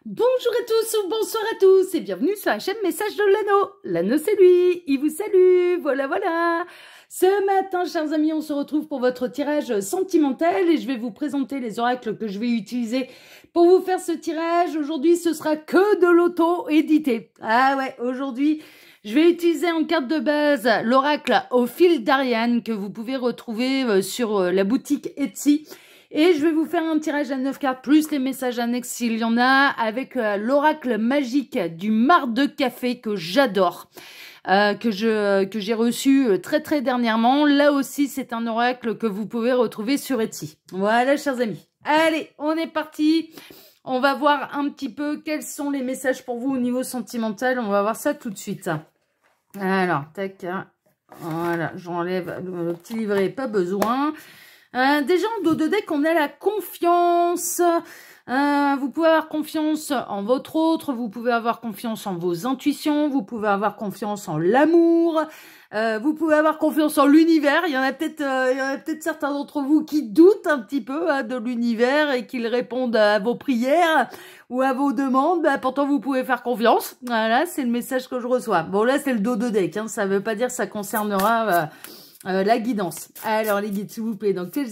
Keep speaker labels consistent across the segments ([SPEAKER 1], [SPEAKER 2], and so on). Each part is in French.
[SPEAKER 1] Bonjour à tous ou bonsoir à tous et bienvenue sur la chaîne Message de l'Anneau. L'Anneau c'est lui, il vous salue, voilà. Ce matin, chers amis, on se retrouve pour votre tirage sentimental et je vais vous présenter les oracles que je vais utiliser pour vous faire ce tirage. Aujourd'hui, ce sera que de l'auto édité. Ah ouais, aujourd'hui, je vais utiliser en carte de base l'oracle au fil d'Ariane que vous pouvez retrouver sur la boutique Etsy. Et je vais vous faire un tirage à 9 cartes, plus les messages annexes s'il y en a, avec l'oracle magique du marc de café que j'adore, que j'ai reçu très dernièrement. Là aussi, c'est un oracle que vous pouvez retrouver sur Etsy. Voilà, chers amis. Allez, on est parti. On va voir un petit peu quels sont les messages pour vous au niveau sentimental. On va voir ça tout de suite. Alors, tac. Voilà, j'enlève le petit livret, pas besoin. Déjà en dos de deck, on a la confiance. Vous pouvez avoir confiance en votre autre, vous pouvez avoir confiance en vos intuitions, vous pouvez avoir confiance en l'amour, vous pouvez avoir confiance en l'univers. Il y en a peut-être certains d'entre vous qui doutent un petit peu de l'univers et qu'ils répondent à vos prières ou à vos demandes. Pourtant, vous pouvez faire confiance. Voilà, c'est le message que je reçois. Bon, là, c'est le dos de deck. Ça ne veut pas dire que ça concernera... la guidance. Alors les guides, s'il vous plaît, dans quelles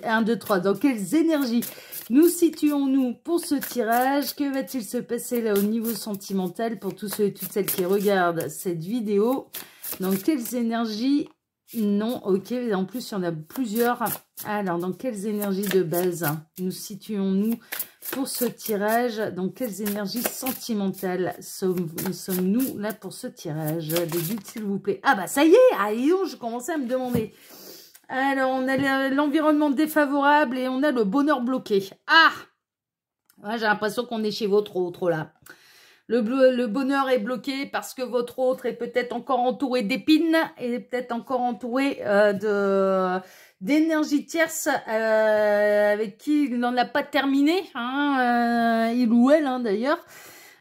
[SPEAKER 1] 1, 2, 3, dans quelles énergies nous situons-nous pour ce tirage? Que va-t-il se passer là au niveau sentimental pour tous ceux et toutes celles qui regardent cette vidéo? Dans quelles énergies? Non, ok, en plus il y en a plusieurs. Alors, dans quelles énergies de base nous situons-nous pour ce tirage? Dans quelles énergies sentimentales sommes-nous là pour ce tirage? Des guides, s'il vous plaît. Ah bah ça y est, je commençais à me demander. Alors, on a l'environnement défavorable et on a le bonheur bloqué. Ah ouais, j'ai l'impression qu'on est chez votre autre là. Le bonheur est bloqué parce que votre autre est peut-être encore entouré d'épines et peut-être encore entouré d'énergie tierce avec qui il n'en a pas terminé, il ou elle d'ailleurs.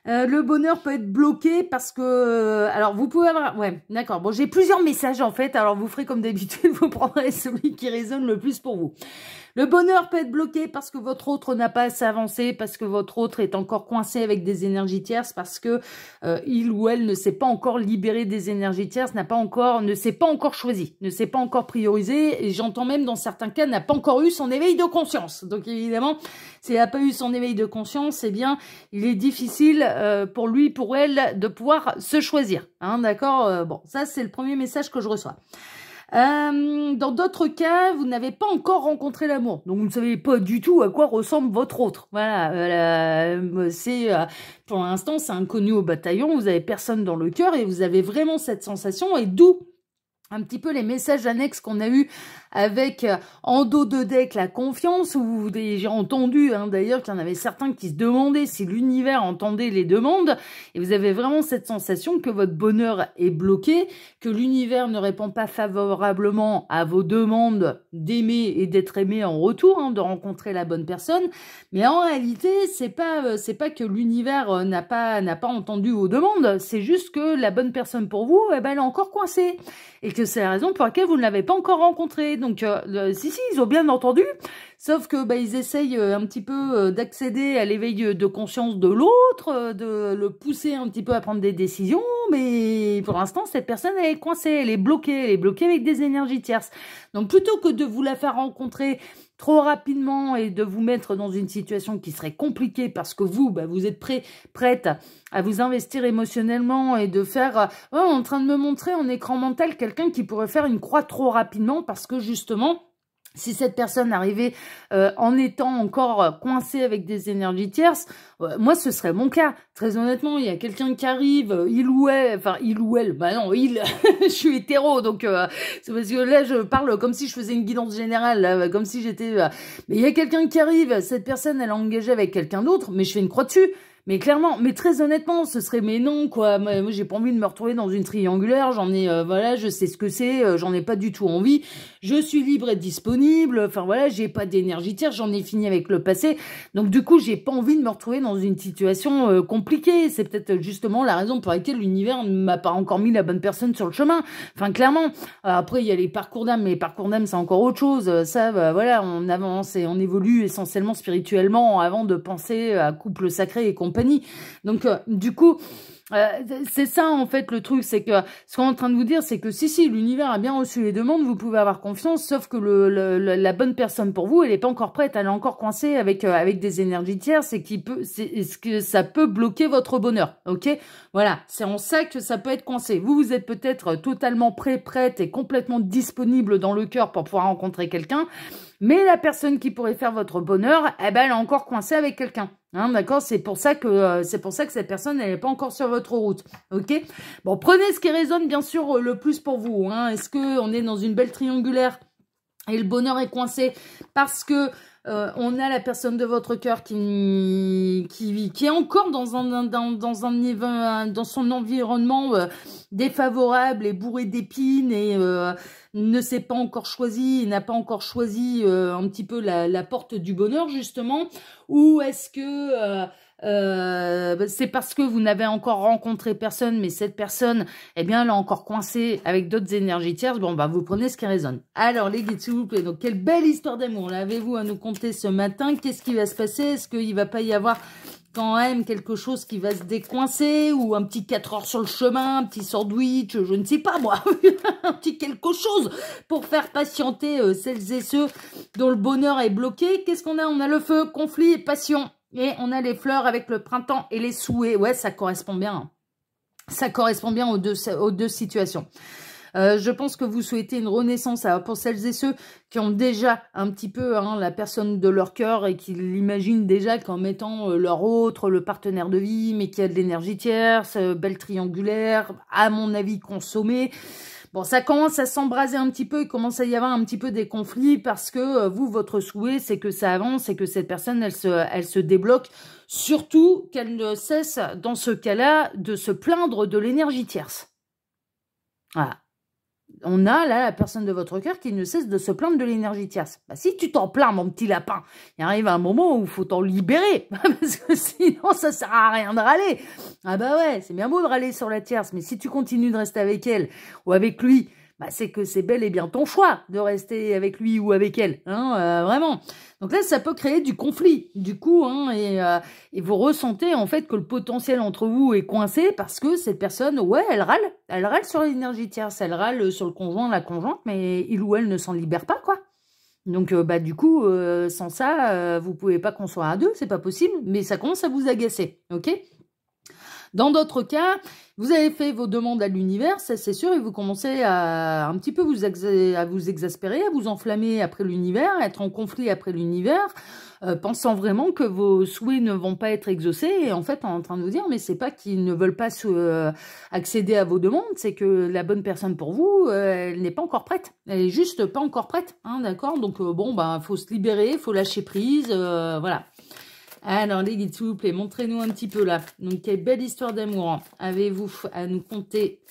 [SPEAKER 1] Le bonheur peut être bloqué parce que... alors, vous pouvez avoir... ouais, d'accord. Bon, j'ai plusieurs messages, en fait. Alors, vous ferez comme d'habitude. Vous prendrez celui qui résonne le plus pour vous. Le bonheur peut être bloqué parce que votre autre n'a pas assez avancé, parce que votre autre est encore coincé avec des énergies tierces, parce que il ou elle ne s'est pas encore libéré des énergies tierces, ne s'est pas encore choisi, ne s'est pas encore priorisé, et j'entends même dans certains cas, n'a pas encore eu son éveil de conscience. Donc, évidemment, s'il n'a pas eu son éveil de conscience, eh bien, il est difficile pour lui, pour elle, de pouvoir se choisir. D'accord. Bon, ça, c'est le premier message que je reçois. Dans d'autres cas, vous n'avez pas encore rencontré l'amour. Donc, vous ne savez pas du tout à quoi ressemble votre autre. Voilà. Pour l'instant, c'est inconnu au bataillon. Vous avez personne dans le cœur et vous avez vraiment cette sensation. Et d'où un petit peu les messages annexes qu'on a eu avec en dos de deck la confiance, où j'ai entendu d'ailleurs qu'il y en avait certains qui se demandaient si l'univers entendait les demandes, et vous avez vraiment cette sensation que votre bonheur est bloqué, que l'univers ne répond pas favorablement à vos demandes d'aimer et d'être aimé en retour, de rencontrer la bonne personne, mais en réalité c'est pas que l'univers n'a pas entendu vos demandes, c'est juste que la bonne personne pour vous, elle est encore coincée, et que c'est la raison pour laquelle vous ne l'avez pas encore rencontré. Donc, si, ils ont bien entendu, sauf que ils essayent un petit peu d'accéder à l'éveil de conscience de l'autre, de le pousser un petit peu à prendre des décisions, mais pour l'instant, cette personne, elle est coincée, elle est bloquée avec des énergies tierces. Donc, plutôt que de vous la faire rencontrer trop rapidement et de vous mettre dans une situation qui serait compliquée parce que vous êtes prête à vous investir émotionnellement et de faire... en train de me montrer en écran mental quelqu'un qui pourrait faire une croix trop rapidement parce que justement... si cette personne arrivait en étant encore coincée avec des énergies tierces, moi ce serait mon cas. Très honnêtement, il y a quelqu'un qui arrive, il ou elle, je suis hétéro, donc c'est parce que là je parle comme si je faisais une guidance générale, là, comme si j'étais... mais il y a quelqu'un qui arrive, cette personne elle est engagée avec quelqu'un d'autre, mais je fais une croix dessus. Mais clairement, mais très honnêtement, ce serait mais non quoi. Moi, j'ai pas envie de me retrouver dans une triangulaire. J'en ai, voilà, je sais ce que c'est. J'en ai pas du tout envie. Je suis libre et disponible. Enfin voilà, j'ai pas d'énergie tierce. J'en ai fini avec le passé. Donc du coup, j'ai pas envie de me retrouver dans une situation compliquée. C'est peut-être justement la raison pour laquelle l'univers ne m'a pas encore mis la bonne personne sur le chemin. Enfin clairement. Après, il y a les parcours d'âme, mais les parcours d'âme, c'est encore autre chose. Ça, voilà, on avance et on évolue essentiellement spirituellement avant de penser à couple sacré et compagnie. compagnie. Donc, du coup, c'est ça en fait le truc, c'est que ce qu'on est en train de vous dire, c'est que si l'univers a bien reçu les demandes, vous pouvez avoir confiance, sauf que la bonne personne pour vous, elle n'est pas encore prête, elle est encore coincée avec des énergies tierces, est-ce que ça peut bloquer votre bonheur, ok? Voilà, c'est en ça que ça peut être coincé. Vous êtes peut-être totalement prête et complètement disponible dans le cœur pour pouvoir rencontrer quelqu'un, mais la personne qui pourrait faire votre bonheur, eh ben, elle est encore coincée avec quelqu'un. Hein, d'accord, c'est pour ça que cette personne, elle n'est pas encore sur votre route. Ok. Bon, prenez ce qui résonne bien sûr le plus pour vous. Hein. Est-ce que on est dans une belle triangulaire et le bonheur est coincé parce que on a la personne de votre cœur qui est encore dans son environnement défavorable et bourré d'épines et ne s'est pas encore choisi, n'a pas encore choisi un petit peu la porte du bonheur justement, ou est-ce que c'est parce que vous n'avez encore rencontré personne, mais cette personne, eh bien, elle est encore coincée avec d'autres énergies tierces. Bon, bah, vous prenez ce qui résonne. Alors, les guides, s'il vous plaît. Donc, quelle belle histoire d'amour. L'avez-vous à nous conter ce matin? Qu'est-ce qui va se passer? Est-ce qu'il va pas y avoir quand même quelque chose qui va se décoincer, ou un petit 4 heures sur le chemin, un petit sandwich, je ne sais pas moi, un petit quelque chose pour faire patienter celles et ceux dont le bonheur est bloqué. Qu'est-ce qu'on a? On a le feu, conflit et passion. Et on a les fleurs avec le printemps et les souhaits. Ouais, ça correspond bien. Ça correspond bien aux deux situations. Je pense que vous souhaitez une renaissance. Alors pour celles et ceux qui ont déjà un petit peu la personne de leur cœur et qui l'imaginent déjà comme étant leur autre, le partenaire de vie, mais qui a de l'énergie tierce, belle triangulaire, à mon avis consommée. Bon, ça commence à s'embraser un petit peu, il commence à y avoir un petit peu des conflits parce que vous, votre souhait, c'est que ça avance et que cette personne, elle se débloque. Surtout qu'elle ne cesse, dans ce cas-là, de se plaindre de l'énergie tierce. Voilà. On a là la personne de votre cœur qui ne cesse de se plaindre de l'énergie tierce. Bah, si tu t'en plains, mon petit lapin, il arrive un moment où il faut t'en libérer. Parce que sinon, ça sert à rien de râler. Ah bah ouais, c'est bien beau de râler sur la tierce, mais si tu continues de rester avec elle ou avec lui, bah c'est que c'est bel et bien ton choix de rester avec lui ou avec elle. Hein, vraiment. Donc là, ça peut créer du conflit. Du coup, hein, et vous ressentez en fait que le potentiel entre vous est coincé parce que cette personne, ouais, elle râle sur l'énergie tierce, elle râle sur le conjoint, la conjointe, mais il ou elle ne s'en libère pas, quoi. Donc, bah, du coup, sans ça, vous pouvez pas construire à deux, c'est pas possible, mais ça commence à vous agacer, ok? Dans d'autres cas, vous avez fait vos demandes à l'univers, ça c'est sûr, et vous commencez à un petit peu vous exaspérer, à vous enflammer après l'univers, à être en conflit après l'univers, pensant vraiment que vos souhaits ne vont pas être exaucés, et en fait en train de vous dire, mais c'est pas qu'ils ne veulent pas accéder à vos demandes, c'est que la bonne personne pour vous, elle n'est pas encore prête, elle est juste pas encore prête, hein, d'accord? Donc bon, bah, faut se libérer, faut lâcher prise, voilà. Alors, les guides, s'il vous plaît, montrez-nous un petit peu là. Donc, quelle belle histoire d'amour avez-vous à nous conter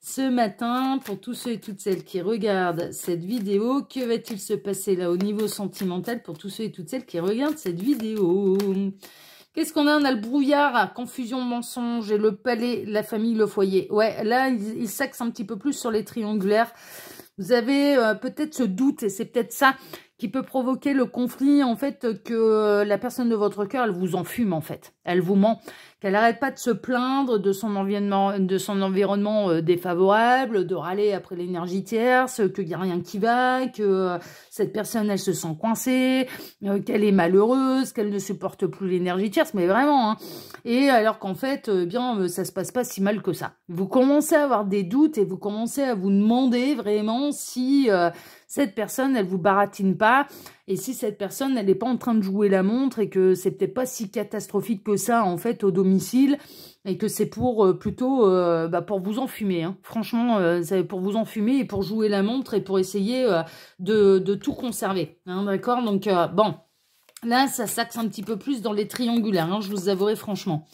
[SPEAKER 1] ce matin pour tous ceux et toutes celles qui regardent cette vidéo? Que va-t-il se passer là au niveau sentimental pour tous ceux et toutes celles qui regardent cette vidéo? Qu'est-ce qu'on a? On a le brouillard, confusion, mensonge et le palais, la famille, le foyer. Ouais, là, il s'axe un petit peu plus sur les triangulaires. Vous avez peut-être ce doute, et c'est peut-être ça qui peut provoquer le conflit, en fait, que la personne de votre cœur, elle vous enfume, en fait. Elle vous ment. Qu'elle n'arrête pas de se plaindre de son environnement défavorable, de râler après l'énergie tierce, qu'il n'y a rien qui va, que cette personne, elle se sent coincée, qu'elle est malheureuse, qu'elle ne supporte plus l'énergie tierce, mais vraiment, hein. Et alors qu'en fait, bien, ça se passe pas si mal que ça. Vous commencez à avoir des doutes et vous commencez à vous demander vraiment si cette personne, elle vous baratine pas, et si cette personne, elle n'est pas en train de jouer la montre, et que c'est peut-être pas si catastrophique que ça, en fait, au domicile, et que c'est pour plutôt pour vous enfumer. Hein. Franchement, c'est pour vous enfumer et pour jouer la montre et pour essayer de tout conserver. Hein, d'accord? Donc, bon, là, ça s'axe un petit peu plus dans les triangulaires, hein, je vous avouerai franchement.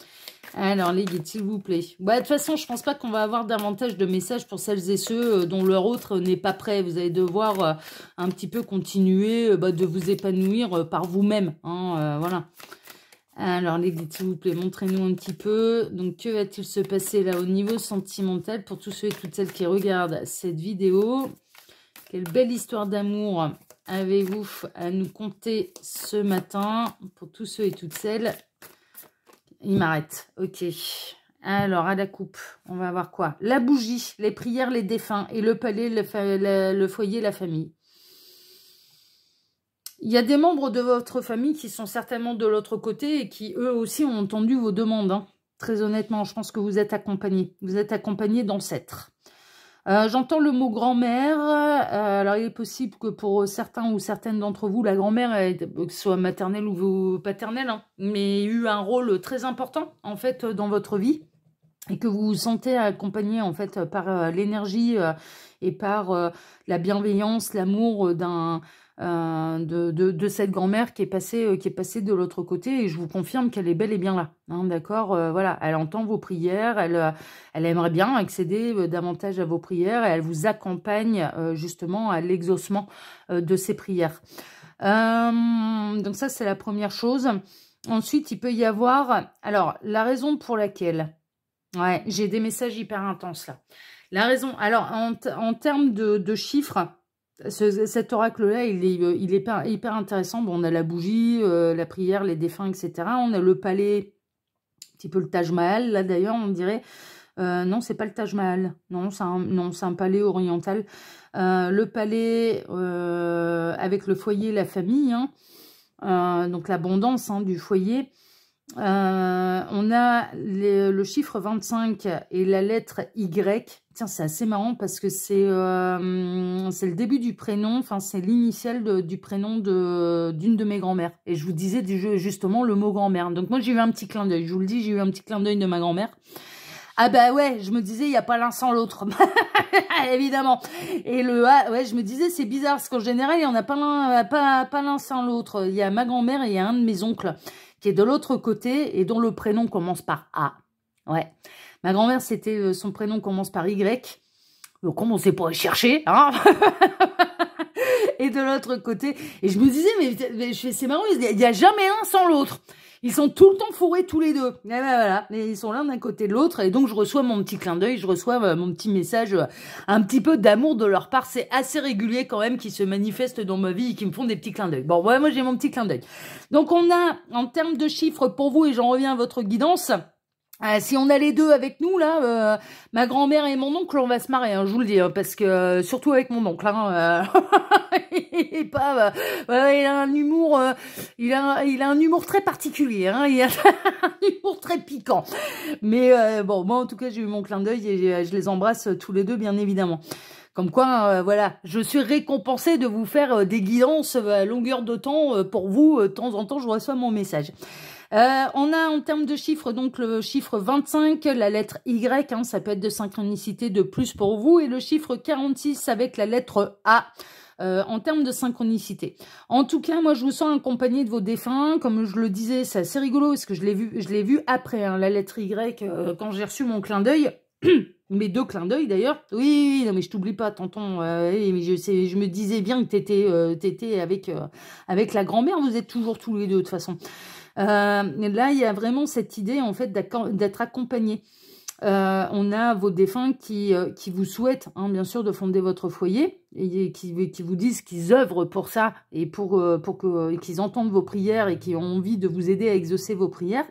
[SPEAKER 1] Alors, les guides, s'il vous plaît. Bah, de toute façon, je pense pas qu'on va avoir davantage de messages pour celles et ceux dont leur autre n'est pas prêt. Vous allez devoir un petit peu continuer de vous épanouir par vous-même. Hein, voilà. Alors, les guides, s'il vous plaît, montrez-nous un petit peu. Donc, que va-t-il se passer là au niveau sentimental pour tous ceux et toutes celles qui regardent cette vidéo? Quelle belle histoire d'amour avez-vous à nous conter ce matin pour tous ceux et toutes celles Il m'arrête. Ok. Alors, à la coupe, on va voir quoi? La bougie, les prières, les défunts, et le palais, le foyer, la famille. Il y a des membres de votre famille qui sont certainement de l'autre côté et qui, eux aussi, ont entendu vos demandes. Hein. Très honnêtement, je pense que vous êtes accompagnés. Vous êtes accompagnés d'ancêtres. J'entends le mot grand-mère. Alors, il est possible que pour certains ou certaines d'entre vous, la grand-mère, que ce soit maternelle ou paternelle, hein, mais ait eu un rôle très important, en fait, dans votre vie. Et que vous vous sentez accompagné, en fait, par l'énergie et par la bienveillance, l'amour de cette grand-mère qui est passée de l'autre côté, et je vous confirme qu'elle est bel et bien là, hein, d'accord, voilà, elle entend vos prières, elle aimerait bien accéder davantage à vos prières, et elle vous accompagne justement à l'exaucement de ces prières. Donc ça, c'est la première chose. Ensuite, il peut y avoir, alors, la raison pour laquelle, ouais, j'ai des messages hyper intenses là. La raison, alors, en termes de chiffres, cet oracle-là, il est hyper intéressant. Bon, on a la bougie, la prière, les défunts, etc. On a le palais, un petit peu le Taj Mahal, là d'ailleurs, on dirait. Non, c'est pas le Taj Mahal. Non, c'est un palais oriental. Le palais avec le foyer, la famille, hein. Donc l'abondance hein, du foyer. On a le chiffre 25 et la lettre Y. Tiens, c'est assez marrant parce que c'est le début du prénom, enfin c'est l'initiale du prénom d'une de mes grand-mères. Et je vous disais justement le mot grand-mère. Donc moi j'ai eu un petit clin d'œil, je vous le dis, j'ai eu un petit clin d'œil de ma grand-mère. Ah bah ouais, je me disais, il n'y a pas l'un sans l'autre, évidemment. Et ouais, je me disais, c'est bizarre, parce qu'en général, il n'y en a pas l'un sans l'autre. Il y a ma grand-mère et il y a un de mes oncles qui est de l'autre côté et dont le prénom commence par A. Ouais. Ma grand-mère, c'était son prénom commence par Y. Donc, on ne sait pas chercher, hein. Et de l'autre côté. Et je me disais, mais c'est marrant, il n'y a jamais un sans l'autre. Ils sont tout le temps fourrés tous les deux. Et ben voilà, ils sont l'un d'un côté de l'autre. Et donc, je reçois mon petit clin d'œil, je reçois mon petit message, un petit peu d'amour de leur part. C'est assez régulier quand même qui se manifestent dans ma vie et qui me font des petits clins d'œil. Bon, ouais, moi, j'ai mon petit clin d'œil. Donc, on a, en termes de chiffres pour vous, et j'en reviens à votre guidance... si on a les deux avec nous, là, ma grand-mère et mon oncle, on va se marrer, hein, je vous le dis, hein, parce que, surtout avec mon oncle, hein, il est pas, il a un humour, il a un humour très particulier, hein, il a un humour très piquant. Mais bon, moi, en tout cas, j'ai eu mon clin d'œil et je les embrasse tous les deux, bien évidemment. Comme quoi, voilà, je suis récompensée de vous faire des guidances à longueur de temps pour vous. De temps en temps, je reçois mon message. On a en termes de chiffres, donc le chiffre 25, la lettre Y, hein, ça peut être de synchronicité de plus pour vous, et le chiffre 46 avec la lettre A. En termes de synchronicité. En tout cas, moi, je vous sens accompagné de vos défunts. Comme je le disais, c'est assez rigolo parce que je l'ai vu après, hein, la lettre Y, quand j'ai reçu mon clin d'œil. Mes deux clins d'œil d'ailleurs. Oui, non mais je t'oublie pas, tonton. Mais je me disais bien que t'étais avec la grand-mère. Vous êtes toujours tous les deux de toute façon. Là, il y a vraiment cette idée en fait d'être accompagné. On a vos défunts qui vous souhaitent, hein, bien sûr, de fonder votre foyer et qui vous disent qu'ils œuvrent pour ça et pour qu'ils entendent vos prières et qui ont envie de vous aider à exaucer vos prières.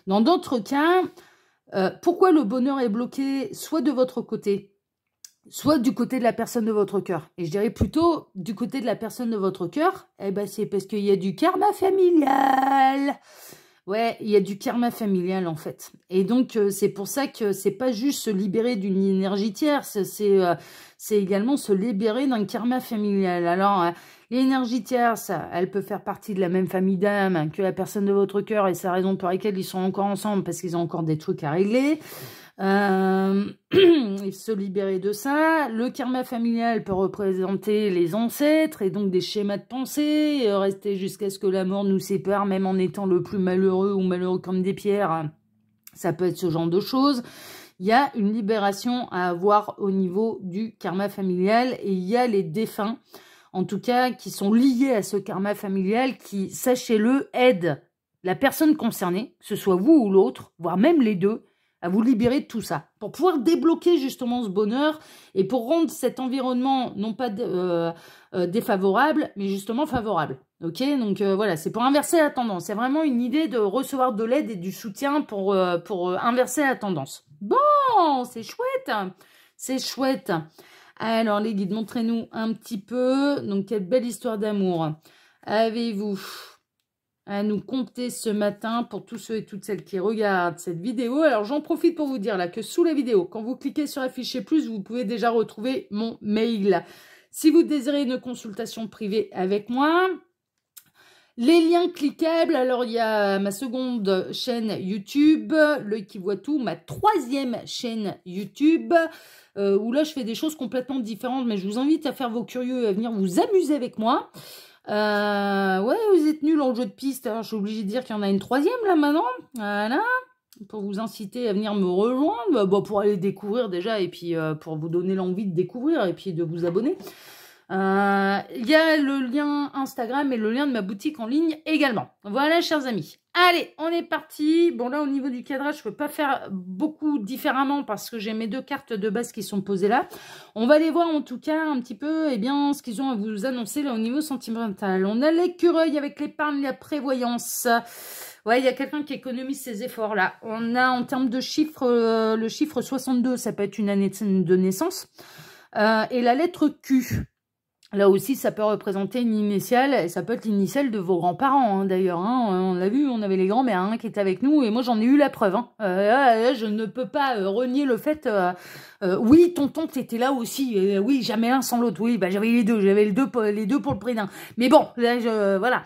[SPEAKER 1] Dans d'autres cas, pourquoi le bonheur est bloqué soit de votre côté, soit du côté de la personne de votre cœur. Et je dirais plutôt du côté de la personne de votre cœur, eh ben c'est parce qu'il y a du karma familial. Ouais, il y a du karma familial en fait. Et donc, c'est pour ça que c'est pas juste se libérer d'une énergie tierce, c'est également se libérer d'un karma familial. Alors, l'énergie tierce, elle peut faire partie de la même famille d'âme que la personne de votre cœur et c'est la raison pour laquelle ils sont encore ensemble parce qu'ils ont encore des trucs à régler. Se libérer de ça. Le karma familial peut représenter les ancêtres et donc des schémas de pensée, rester jusqu'à ce que la mort nous sépare, même en étant le plus malheureux ou malheureux comme des pierres. Ça peut être ce genre de choses. Il y a une libération à avoir au niveau du karma familial et il y a les défunts, en tout cas, qui sont liés à ce karma familial qui, sachez-le, aident la personne concernée, que ce soit vous ou l'autre, voire même les deux, à vous libérer de tout ça, pour pouvoir débloquer justement ce bonheur et pour rendre cet environnement non pas défavorable, mais justement favorable. Ok, donc voilà, c'est pour inverser la tendance. C'est vraiment une idée de recevoir de l'aide et du soutien pour inverser la tendance. Bon, c'est chouette. C'est chouette. Alors, les guides, montrez-nous un petit peu. Donc, quelle belle histoire d'amour avez-vous à nous conter ce matin pour tous ceux et toutes celles qui regardent cette vidéo. Alors, j'en profite pour vous dire là que sous la vidéo, quand vous cliquez sur afficher plus, vous pouvez déjà retrouver mon mail. Si vous désirez une consultation privée avec moi, les liens cliquables, alors il y a ma seconde chaîne YouTube, l'œil qui voit tout, ma troisième chaîne YouTube, où là je fais des choses complètement différentes, mais je vous invite à faire vos curieux et à venir vous amuser avec moi. Ouais, vous êtes nuls en jeu de piste, alors je suis obligée de dire qu'il y en a une troisième là maintenant, voilà, pour vous inciter à venir me rejoindre, bon, pour aller découvrir déjà, et puis pour vous donner l'envie de découvrir, et puis de vous abonner. Il y a le lien Instagram et le lien de ma boutique en ligne également. Voilà, chers amis. Allez, on est parti. Bon, là, au niveau du cadrage, je ne peux pas faire beaucoup différemment parce que j'ai mes deux cartes de base qui sont posées là. On va aller voir en tout cas un petit peu ce qu'ils ont à vous annoncer là au niveau sentimental. On a l'écureuil avec l'épargne, la prévoyance. Ouais, il y a quelqu'un qui économise ses efforts là. On a en termes de chiffres, le chiffre 62, ça peut être une année de naissance. Et la lettre Q. Là aussi, ça peut représenter une initiale, et ça peut être l'initiale de vos grands-parents, hein, d'ailleurs. Hein. On l'a vu, on avait les grands-mères hein, qui étaient avec nous, et moi j'en ai eu la preuve. Hein. Je ne peux pas renier le fait... oui, tonton, t'étais là aussi. Oui, jamais l'un sans l'autre. Oui, bah, j'avais les deux. J'avais les deux pour le prix d'un. Mais bon, là, voilà.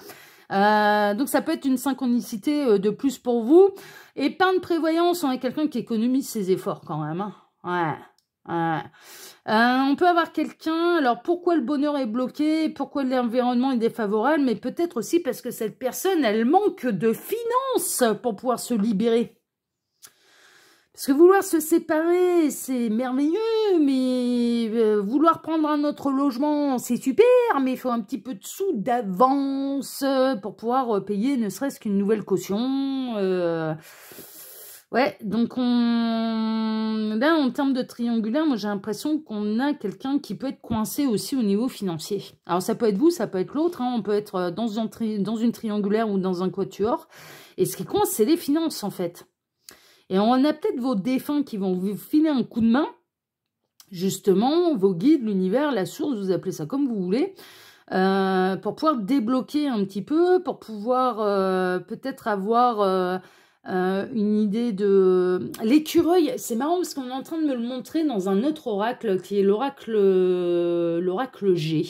[SPEAKER 1] Donc ça peut être une synchronicité de plus pour vous. Épargne prévoyance, on a quelqu'un qui économise ses efforts quand même. Hein. Ouais. On peut avoir quelqu'un, alors pourquoi le bonheur est bloqué, pourquoi l'environnement est défavorable, mais peut-être aussi parce que cette personne, elle manque de finances pour pouvoir se libérer. Parce que vouloir se séparer, c'est merveilleux, mais vouloir prendre un autre logement, c'est super, mais il faut un petit peu de sous d'avance pour pouvoir payer ne serait-ce qu'une nouvelle caution. Ouais, donc là, en termes de triangulaire, moi j'ai l'impression qu'on a quelqu'un qui peut être coincé aussi au niveau financier. Alors ça peut être vous, ça peut être l'autre, hein. On peut être dans une triangulaire ou dans un quatuor. Et ce qui coince, c'est les finances en fait. Et on a peut-être vos défunts qui vont vous filer un coup de main, justement, vos guides, l'univers, la source, vous appelez ça comme vous voulez, pour pouvoir débloquer un petit peu, pour pouvoir peut-être avoir... une idée de... L'écureuil, c'est marrant parce qu'on est en train de me le montrer dans un autre oracle qui est l'oracle G.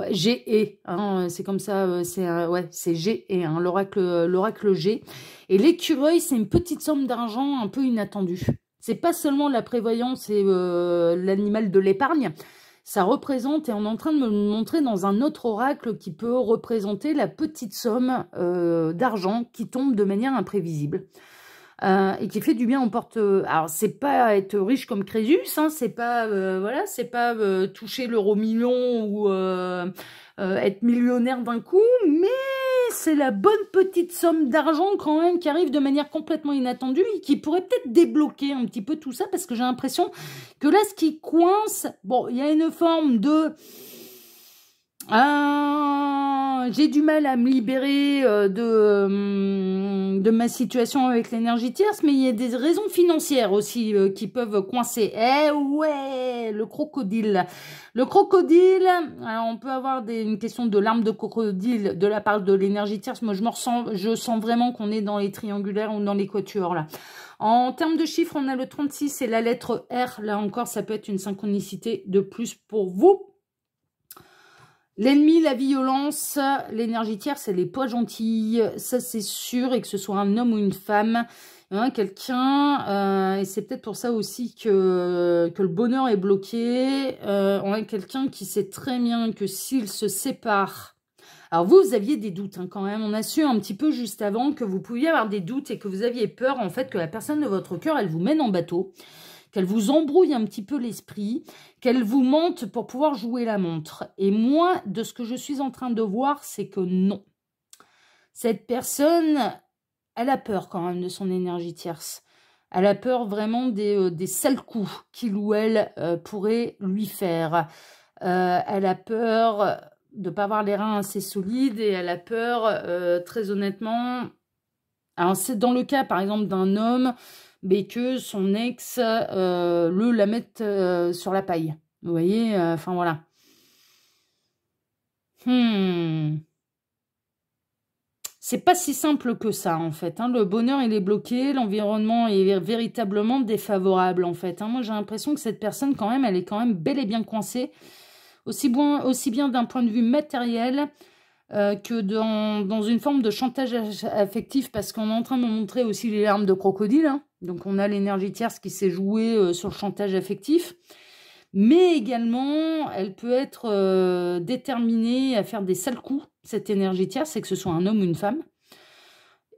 [SPEAKER 1] G-E, hein, c'est comme ça, c'est G-E, hein, l'oracle G. Et l'écureuil, c'est une petite somme d'argent un peu inattendue. C'est pas seulement la prévoyance et l'animal de l'épargne. Ça représente, et on est en train de me le montrer dans un autre oracle qui peut représenter la petite somme d'argent qui tombe de manière imprévisible. Et qui fait du bien en porte... alors, c'est pas être riche comme Crésus, hein, c'est pas, voilà, c'est pas toucher l'euro million ou être millionnaire d'un coup, mais c'est la bonne petite somme d'argent quand même qui arrive de manière complètement inattendue et qui pourrait peut-être débloquer un petit peu tout ça, parce que j'ai l'impression que là, ce qui coince, bon, il y a une forme de... j'ai du mal à me libérer de ma situation avec l'énergie tierce, mais il y a des raisons financières aussi qui peuvent coincer. Eh ouais, le crocodile. Le crocodile, alors on peut avoir une question de larmes de crocodile de la part de l'énergie tierce. Moi, je sens vraiment qu'on est dans les triangulaires ou dans les quatuors là. En termes de chiffres, on a le 36 et la lettre R. Là encore, ça peut être une synchronicité de plus pour vous. L'ennemi, la violence, l'énergie tierce, elle n'est pas gentille, ça c'est sûr, et que ce soit un homme ou une femme, hein, quelqu'un, et c'est peut-être pour ça aussi que le bonheur est bloqué, on a quelqu'un qui sait très bien que s'il se sépare, alors vous aviez des doutes hein, quand même, on a su un petit peu juste avant que vous pouviez avoir des doutes et que vous aviez peur en fait que la personne de votre cœur, elle vous mène en bateau, qu'elle vous embrouille un petit peu l'esprit, qu'elle vous mente pour pouvoir jouer la montre. Et moi, de ce que je suis en train de voir, c'est que non. Cette personne, elle a peur quand même de son énergie tierce. Elle a peur vraiment des sales coups qu'il ou elle pourrait lui faire. Elle a peur de pas avoir les reins assez solides et elle a peur, très honnêtement. Alors, c'est dans le cas, par exemple, d'un homme, mais que son ex la mette sur la paille. Vous voyez, enfin voilà. C'est pas si simple que ça, en fait. Hein. Le bonheur, il est bloqué, l'environnement est véritablement défavorable, en fait. Hein. Moi, j'ai l'impression que cette personne, quand même, elle est quand même bel et bien coincée, aussi bien d'un point de vue matériel que dans une forme de chantage affectif, parce qu'on est en train de me montrer aussi les larmes de crocodile. Hein. Donc, on a l'énergie tierce qui s'est jouée sur le chantage affectif. Mais également, elle peut être déterminée à faire des sales coups, cette énergie tierce, c'est que ce soit un homme ou une femme.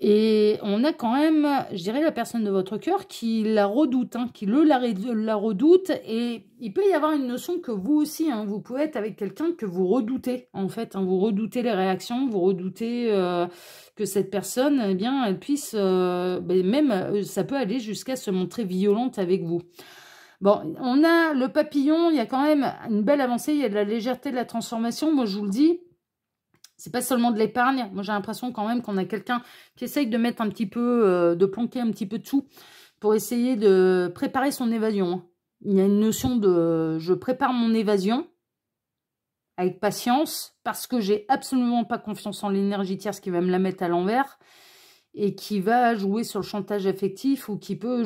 [SPEAKER 1] Et on a quand même, je dirais, la personne de votre cœur qui la redoute, hein, qui la redoute. Et il peut y avoir une notion que vous aussi, hein, vous pouvez être avec quelqu'un que vous redoutez, en fait. Hein, vous redoutez les réactions, vous redoutez que cette personne, eh bien, elle puisse, même, ça peut aller jusqu'à se montrer violente avec vous. Bon, on a le papillon, il y a quand même une belle avancée, il y a de la légèreté, de la transformation. Moi, je vous le dis, c'est pas seulement de l'épargne. Moi, j'ai l'impression quand même qu'on a quelqu'un qui essaye de mettre un petit peu, de planquer un petit peu de sous pour essayer de préparer son évasion. Hein. Il y a une notion de je prépare mon évasion avec patience parce que j'ai absolument pas confiance en l'énergie tierce qui va me la mettre à l'envers et qui va jouer sur le chantage affectif ou qui peut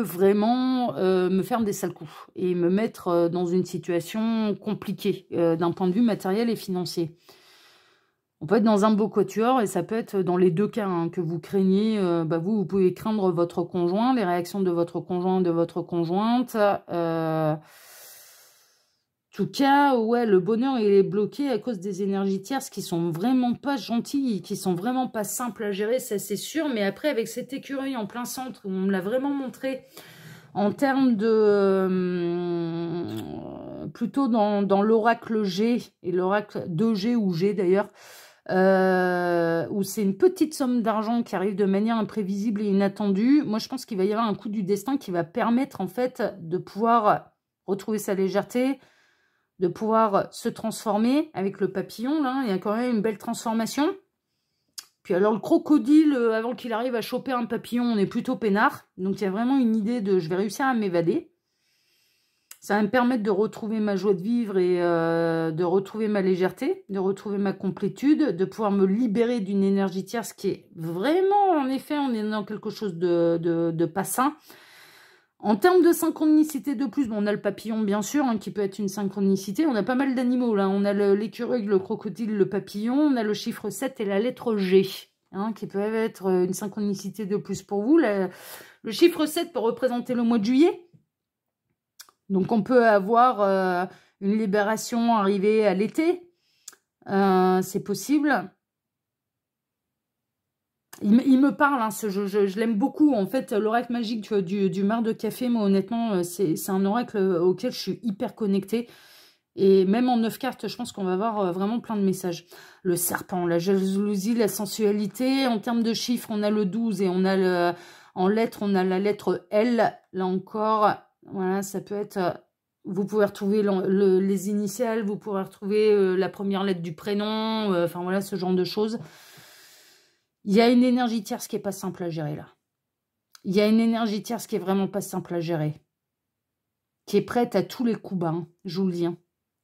[SPEAKER 1] vraiment me faire des sales coups et me mettre dans une situation compliquée d'un point de vue matériel et financier. On peut être dans un beau quatuor et ça peut être dans les deux cas hein, que vous craignez. Vous pouvez craindre votre conjoint, les réactions de votre conjoint, de votre conjointe. En tout cas, ouais, le bonheur, il est bloqué à cause des énergies tierces qui sont vraiment pas gentilles, qui sont vraiment pas simples à gérer, ça c'est sûr. Mais après, avec cet écureuil en plein centre, où on me l'a vraiment montré en termes de... plutôt dans l'oracle G, et l'oracle 2G ou G d'ailleurs, où c'est une petite somme d'argent qui arrive de manière imprévisible et inattendue. Moi, je pense qu'il va y avoir un coup du destin qui va permettre en fait de pouvoir retrouver sa légèreté, de pouvoir se transformer avec le papillon, là, il y a quand même une belle transformation. Puis alors le crocodile, avant qu'il arrive à choper un papillon, on est plutôt peinard. Donc il y a vraiment une idée de je vais réussir à m'évader. Ça va me permettre de retrouver ma joie de vivre et de retrouver ma légèreté, de retrouver ma complétude, de pouvoir me libérer d'une énergie tierce qui est vraiment, en effet, on est dans quelque chose de pas sain. En termes de synchronicité de plus, on a le papillon, bien sûr, hein, qui peut être une synchronicité. On a pas mal d'animaux, là. On a l'écureuil, le crocodile, le papillon. On a le chiffre 7 et la lettre G, hein, qui peuvent être une synchronicité de plus pour vous. Le chiffre 7 peut représenter le mois de juillet. Donc, on peut avoir une libération arrivée à l'été. C'est possible. Il me parle, hein, je l'aime beaucoup. En fait, l'oracle magique du mar de café, moi, honnêtement, c'est un oracle auquel je suis hyper connectée. Et même en 9 cartes, je pense qu'on va avoir vraiment plein de messages. Le serpent, la jalousie, la sensualité. En termes de chiffres, on a le 12 et on a en lettres, on a la lettre L. Là encore, voilà, ça peut être... Vous pouvez retrouver les initiales, vous pourrez retrouver la première lettre du prénom, enfin voilà, ce genre de choses. Il y a une énergie tierce qui n'est pas simple à gérer là. Il y a une énergie tierce qui est vraiment pas simple à gérer. Qui est prête à tous les coups bas, hein, je vous le dis. Hein.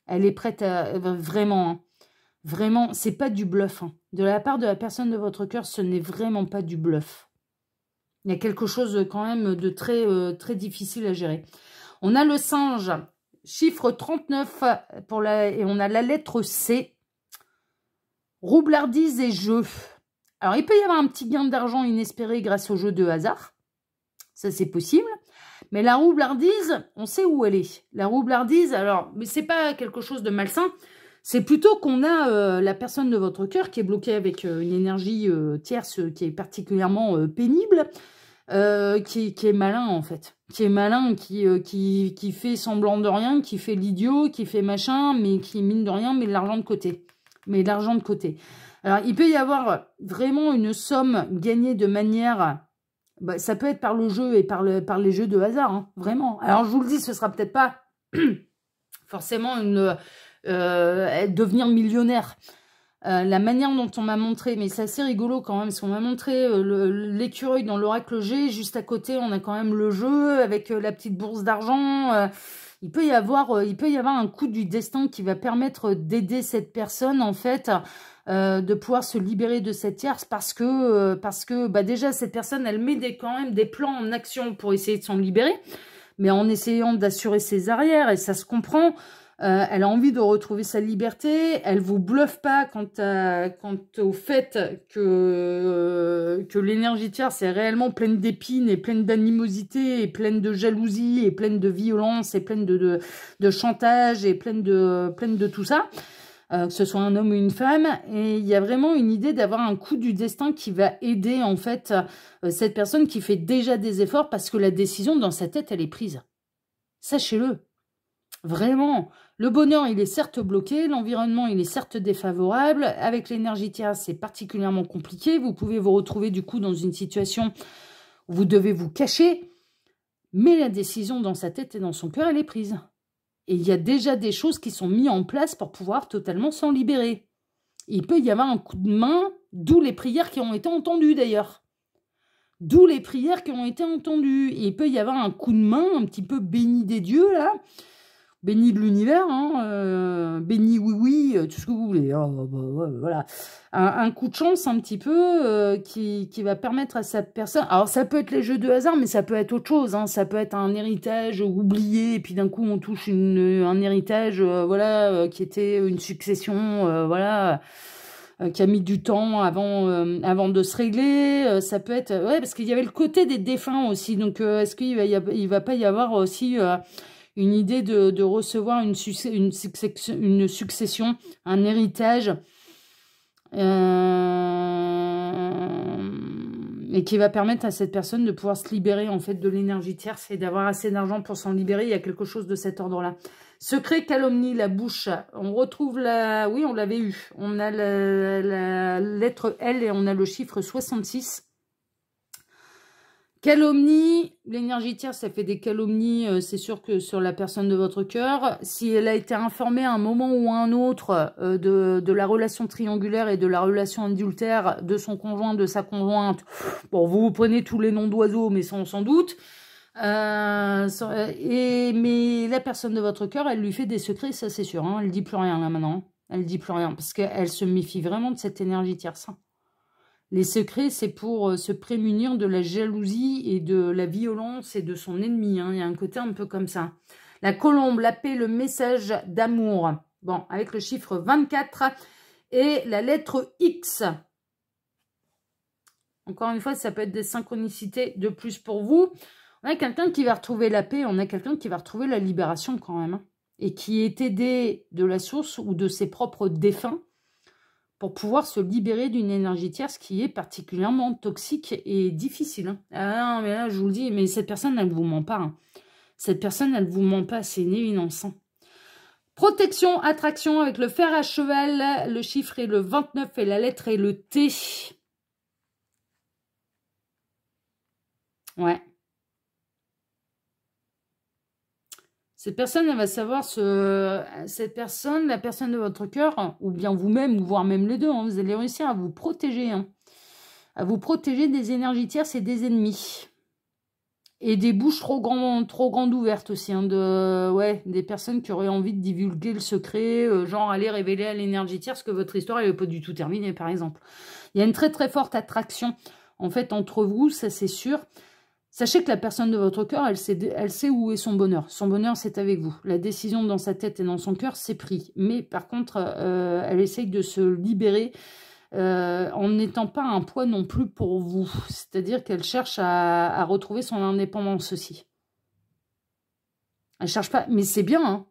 [SPEAKER 1] Elle est prête à... Vraiment, hein, vraiment, c'est pas du bluff. Hein. De la part de la personne de votre cœur, ce n'est vraiment pas du bluff. Il y a quelque chose quand même de très difficile à gérer. On a le singe, chiffre 39, et on a la lettre C. Roublardise et jeu. Alors, il peut y avoir un petit gain d'argent inespéré grâce au jeu de hasard. Ça, c'est possible. Mais la roublardise, on sait où elle est. La roublardise, alors, mais c'est pas quelque chose de malsain. C'est plutôt qu'on a la personne de votre cœur qui est bloquée avec une énergie tierce qui est particulièrement pénible, qui est malin, en fait. Qui est malin, qui fait semblant de rien, qui fait l'idiot, qui fait machin, mais qui, mine de rien, met de l'argent de côté. Mais de l'argent de côté. Alors, il peut y avoir vraiment une somme gagnée de manière... Bah, ça peut être par le jeu et par les jeux de hasard, hein, vraiment. Alors, je vous le dis, ce sera peut-être pas forcément devenir millionnaire. La manière dont on m'a montré, mais c'est assez rigolo quand même, parce qu'on m'a montré l'écureuil dans l'oracle G, juste à côté on a quand même le jeu avec la petite bourse d'argent. Il peut y avoir un coup du destin qui va permettre d'aider cette personne en fait, de pouvoir se libérer de cette tierce parce que bah déjà cette personne elle met quand même des plans en action pour essayer de s'en libérer, mais en essayant d'assurer ses arrières, et ça se comprend. Elle a envie de retrouver sa liberté. Elle vous bluffe pas quant au fait que l'énergie tierce est réellement pleine d'épines et pleine d'animosité et pleine de jalousie et pleine de violence et pleine de chantage et pleine de tout ça. Que ce soit un homme ou une femme. Et il y a vraiment une idée d'avoir un coup du destin qui va aider en fait cette personne qui fait déjà des efforts parce que la décision dans sa tête elle est prise. Sachez-le. Vraiment, le bonheur, il est certes bloqué, l'environnement, il est certes défavorable. Avec l'énergie tierce, c'est particulièrement compliqué. Vous pouvez vous retrouver du coup dans une situation où vous devez vous cacher, mais la décision dans sa tête et dans son cœur, elle est prise. Et il y a déjà des choses qui sont mises en place pour pouvoir totalement s'en libérer. Il peut y avoir un coup de main, d'où les prières qui ont été entendues d'ailleurs. D'où les prières qui ont été entendues. Et il peut y avoir un coup de main un petit peu béni des dieux, là. Béni de l'univers, hein, béni oui, tout ce que vous voulez. Oh, bah, ouais, voilà. Un coup de chance un petit peu qui va permettre à cette personne... Alors, ça peut être les jeux de hasard, mais ça peut être autre chose. Hein, ça peut être un héritage oublié, et puis d'un coup, on touche un héritage voilà, qui était une succession, voilà, qui a mis du temps avant de se régler. Ça peut être... Ouais, parce qu'il y avait le côté des défunts aussi. Donc, est-ce qu'il va pas y avoir aussi... une idée de recevoir une succession, un héritage, et qui va permettre à cette personne de pouvoir se libérer en fait de l'énergie tierce et d'avoir assez d'argent pour s'en libérer. Il y a quelque chose de cet ordre-là. Secret, calomnie, la bouche. On retrouve la... Oui, on l'avait eu. On a la lettre L et on a le chiffre 66. Calomnie, l'énergie tierce, ça fait des calomnies, c'est sûr que sur la personne de votre cœur. Si elle a été informée à un moment ou à un autre de la relation triangulaire et de la relation adultère de son conjoint, de sa conjointe, bon, vous prenez tous les noms d'oiseaux, mais sans doute. Mais la personne de votre cœur, elle lui fait des secrets, ça c'est sûr. Hein, elle dit plus rien là maintenant. Elle dit plus rien parce qu'elle se méfie vraiment de cette énergie tierce. Les secrets, c'est pour se prémunir de la jalousie et de la violence et de son ennemi. Hein. Il y a un côté un peu comme ça. La colombe, la paix, le message d'amour. Bon, avec le chiffre 24 et la lettre X. Encore une fois, ça peut être des synchronicités de plus pour vous. On a quelqu'un qui va retrouver la paix, on a quelqu'un qui va retrouver la libération quand même. Hein. Et qui est aidé de la source ou de ses propres défunts pour pouvoir se libérer d'une énergie tierce qui est particulièrement toxique et difficile. Hein. Ah non, mais là, je vous le dis, mais cette personne, elle ne vous ment pas. Hein. Cette personne, elle ne vous ment pas, c'est une évidence. Hein. Protection, attraction, avec le fer à cheval, le chiffre est le 29 et la lettre est le T. Ouais. Cette personne, elle va savoir cette personne, la personne de votre cœur, ou bien vous-même, ou voire même les deux, hein, vous allez réussir à vous protéger, hein, à vous protéger des énergies tierces et des ennemis. Et des bouches trop grandes ouvertes aussi, hein, des personnes qui auraient envie de divulguer le secret, genre aller révéler à l'énergie tierce que votre histoire n'est pas du tout terminée, par exemple. Il y a une très très forte attraction, en fait, entre vous, ça c'est sûr. Sachez que la personne de votre cœur, elle sait où est son bonheur. Son bonheur, c'est avec vous. La décision dans sa tête et dans son cœur, c'est pris. Mais par contre, elle essaye de se libérer en n'étant pas un poids non plus pour vous. C'est-à-dire qu'elle cherche à retrouver son indépendance aussi. Elle cherche pas... Mais c'est bien, hein.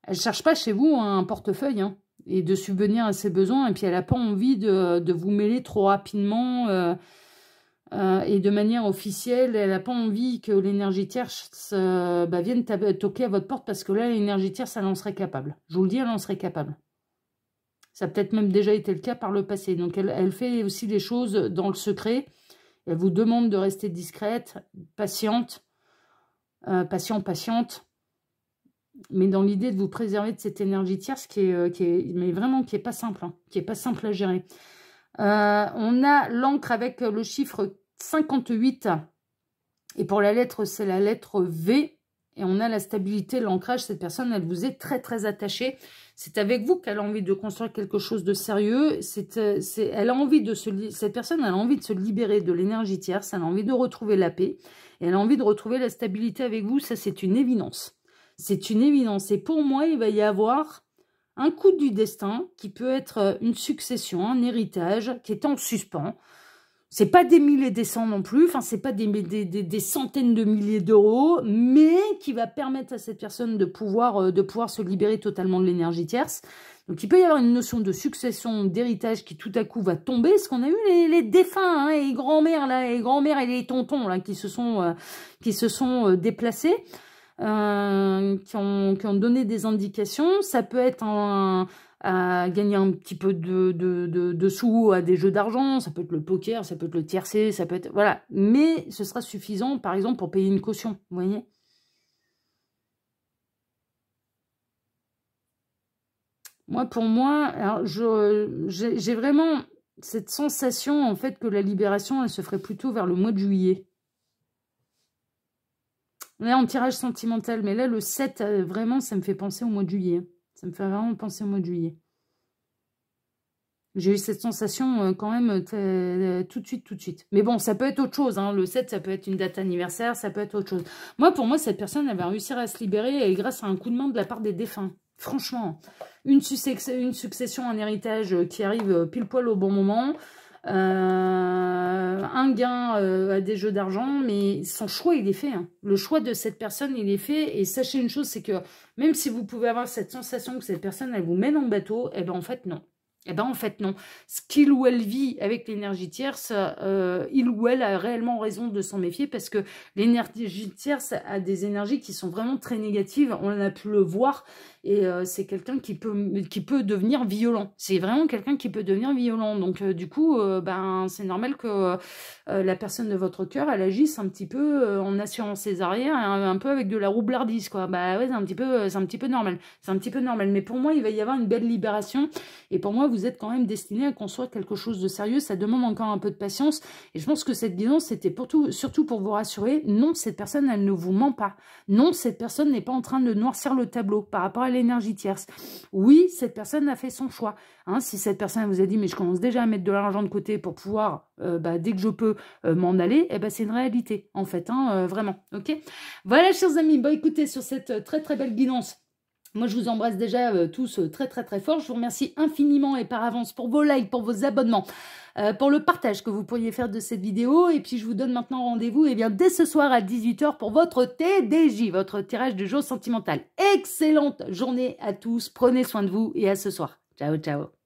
[SPEAKER 1] Elle cherche pas chez vous un portefeuille, hein, et de subvenir à ses besoins. Et puis, elle n'a pas envie de vous mêler trop rapidement... et de manière officielle, elle n'a pas envie que l'énergie tierce vienne toquer à votre porte parce que là, l'énergie tierce, elle en serait capable. Je vous le dis, elle en serait capable. Ça a peut-être même déjà été le cas par le passé. Donc, elle fait aussi les choses dans le secret. Elle vous demande de rester discrète, patiente, patiente. mais dans l'idée de vous préserver de cette énergie tierce mais vraiment qui est pas simple, hein, qui est pas simple à gérer. On a l'encre avec le chiffre 58, et pour la lettre, c'est la lettre V, et on a la stabilité, l'ancrage. Cette personne, elle vous est très très attachée. C'est avec vous qu'elle a envie de construire quelque chose de sérieux. Cette personne, elle a envie de se libérer de l'énergie tierce, elle a envie de retrouver la paix, et elle a envie de retrouver la stabilité avec vous. Ça, c'est une évidence. C'est une évidence. Et pour moi, il va y avoir un coup du destin qui peut être une succession, un héritage qui est en suspens. C'est pas des milliers et des cents non plus, enfin c'est pas des centaines de milliers d'euros, mais qui va permettre à cette personne de pouvoir se libérer totalement de l'énergie tierce. Donc il peut y avoir une notion de succession, d'héritage qui tout à coup va tomber, parce qu'on a eu les défunts, hein, les grands-mères là, les grands-mères et les tontons là qui se sont déplacés. Qui ont donné des indications. Ça peut être à gagner un petit peu de sous à des jeux d'argent, ça peut être le poker, ça peut être le tiercé, ça peut être... Voilà. Mais ce sera suffisant, par exemple, pour payer une caution, vous voyez. Moi, pour moi, alors j'ai vraiment cette sensation, en fait, que la libération, elle se ferait plutôt vers le mois de juillet. Là, en tirage sentimental, mais là, le 7, vraiment, ça me fait penser au mois de juillet. Ça me fait vraiment penser au mois de juillet. J'ai eu cette sensation quand même tout de suite. Mais bon, ça peut être autre chose. Hein. Le 7, ça peut être une date anniversaire, ça peut être autre chose. Moi, pour moi, cette personne, elle va réussir à se libérer et grâce à un coup de main de la part des défunts. Franchement, une succession, un héritage qui arrive pile poil au bon moment. Un gain à des jeux d'argent, mais son choix, il est fait. Hein. Le choix de cette personne, il est fait. Et sachez une chose, c'est que même si vous pouvez avoir cette sensation que cette personne, elle vous mène en bateau, eh ben en fait, non. Eh ben en fait non, ce qu'il ou elle vit avec l'énergie tierce, il ou elle a réellement raison de s'en méfier parce que l'énergie tierce a des énergies qui sont vraiment très négatives, on a pu le voir et c'est quelqu'un qui peut devenir violent, c'est vraiment quelqu'un qui peut devenir violent, donc du coup ben c'est normal que la personne de votre cœur elle agisse un petit peu en assurant ses arrières, un peu avec de la roublardise quoi, bah ouais c'est un petit peu normal, mais pour moi il va y avoir une belle libération. Et pour moi, vous êtes quand même destiné à construire quelque chose de sérieux. Ça demande encore un peu de patience. Et je pense que cette guidance, c'était surtout pour vous rassurer. Non, cette personne, elle ne vous ment pas. Non, cette personne n'est pas en train de noircir le tableau par rapport à l'énergie tierce. Oui, cette personne a fait son choix. Hein, si cette personne vous a dit, mais je commence déjà à mettre de l'argent de côté pour pouvoir, dès que je peux, m'en aller, eh ben, c'est une réalité, en fait. Hein, vraiment. Ok. Voilà, chers amis. Bon, écoutez, sur cette très, très belle guidance, moi, je vous embrasse déjà tous très, très, très fort. Je vous remercie infiniment et par avance pour vos likes, pour vos abonnements, pour le partage que vous pourriez faire de cette vidéo. Et puis, je vous donne maintenant rendez-vous dès ce soir à 18 h pour votre TDJ, votre tirage du jour sentimental. Excellente journée à tous. Prenez soin de vous et à ce soir. Ciao, ciao.